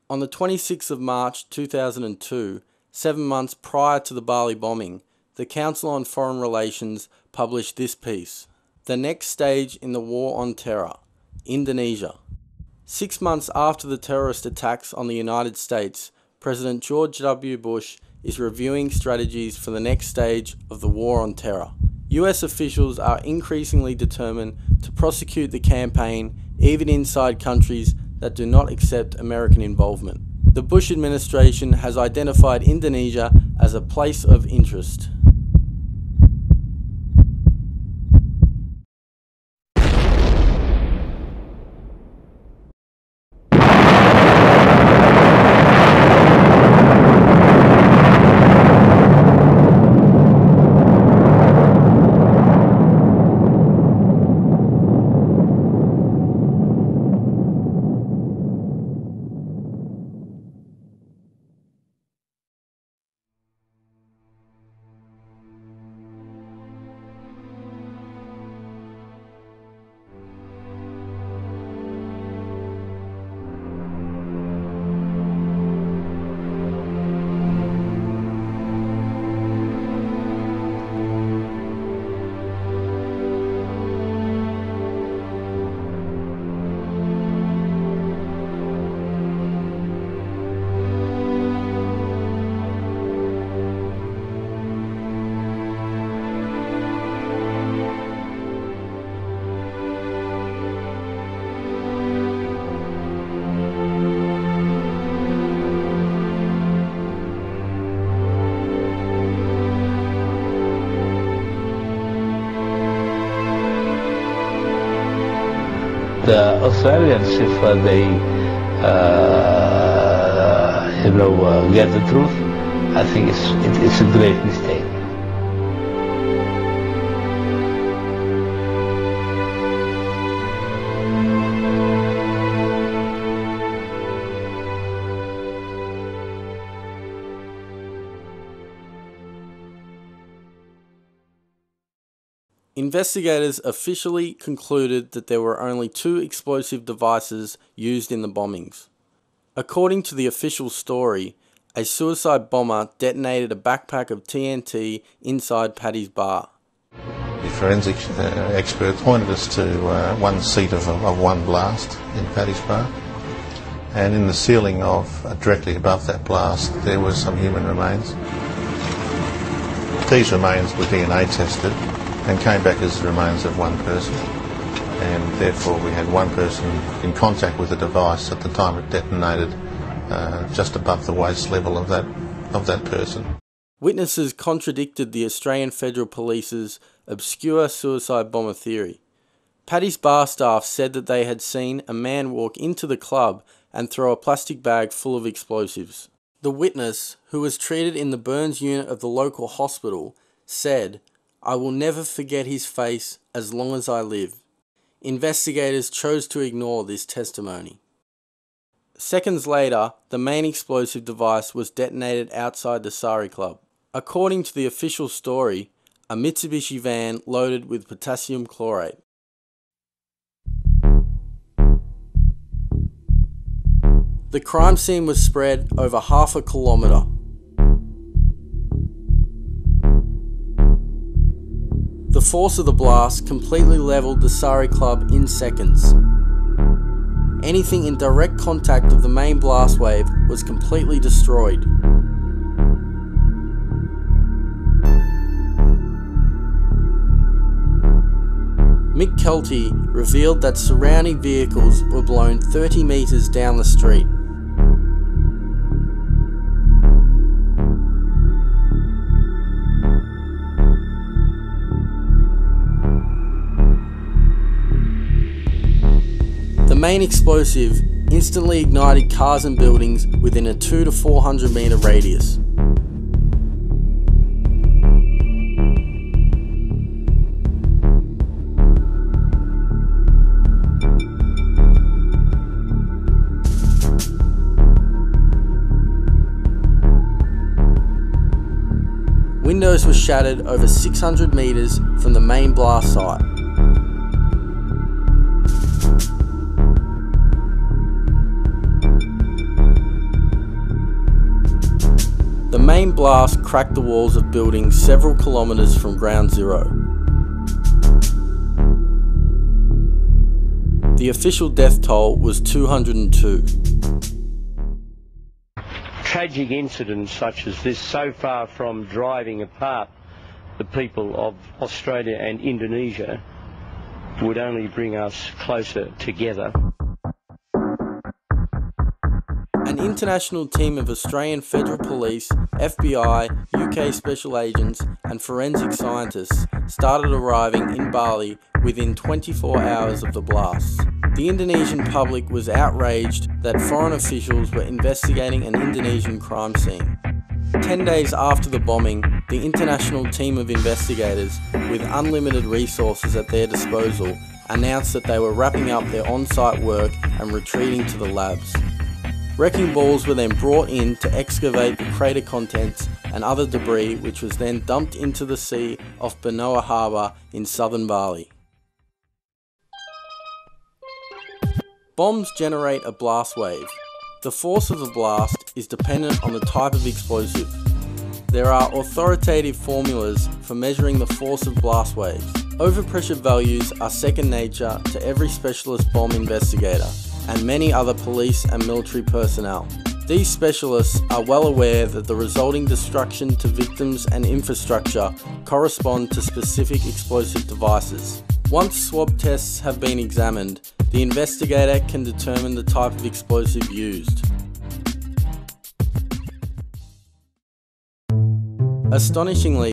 On the 26th of March 2002, 7 months prior to the Bali bombing, the Council on Foreign Relations published this piece, "The Next Stage in the War on Terror, Indonesia." 6 months after the terrorist attacks on the United States, President George W. Bush is reviewing strategies for the next stage of the war on terror. US officials are increasingly determined to prosecute the campaign even inside countries that do not accept American involvement. The Bush administration has identified Indonesia as a place of interest. The Australians, if they get the truth, I think it's a great mistake. Investigators officially concluded that there were only 2 explosive devices used in the bombings. According to the official story, a suicide bomber detonated a backpack of TNT inside Paddy's bar. The forensic expert pointed us to one seat of one blast in Paddy's bar, and in the ceiling of directly above that blast there were some human remains. These remains were DNA tested and came back as the remains of one person, and therefore we had one person in contact with the device at the time it detonated, just above the waist level of that person. Witnesses contradicted the Australian Federal Police's obscure suicide bomber theory. Paddy's bar staff said that they had seen a man walk into the club and throw a plastic bag full of explosives. The witness, who was treated in the burns unit of the local hospital, said, "I will never forget his face as long as I live." Investigators chose to ignore this testimony. Seconds later, the main explosive device was detonated outside the Sari Club. According to the official story, a Mitsubishi van loaded with potassium chlorate. The crime scene was spread over half a kilometre. The force of the blast completely levelled the Sari Club in seconds. Anything in direct contact of the main blast wave was completely destroyed. Mick Kelty revealed that surrounding vehicles were blown 30 metres down the street. The main explosive instantly ignited cars and buildings within a 200 to 400 metre radius. Windows were shattered over 600 metres from the main blast site. The main blast cracked the walls of buildings several kilometres from ground zero. The official death toll was 202. Tragic incidents such as this, so far from driving apart the people of Australia and Indonesia, would only bring us closer together. An international team of Australian Federal Police, FBI, UK Special Agents and forensic scientists started arriving in Bali within 24 hours of the blast. The Indonesian public was outraged that foreign officials were investigating an Indonesian crime scene. 10 days after the bombing, the international team of investigators, with unlimited resources at their disposal, announced that they were wrapping up their on-site work and retreating to the labs. Wrecking balls were then brought in to excavate the crater contents and other debris, which was then dumped into the sea off Benoa Harbour in southern Bali. Bombs generate a blast wave. The force of the blast is dependent on the type of explosive. There are authoritative formulas for measuring the force of blast waves. Overpressure values are second nature to every specialist bomb investigator and many other police and military personnel. These specialists are well aware that the resulting destruction to victims and infrastructure correspond to specific explosive devices. Once swab tests have been examined, the investigator can determine the type of explosive used. Astonishingly,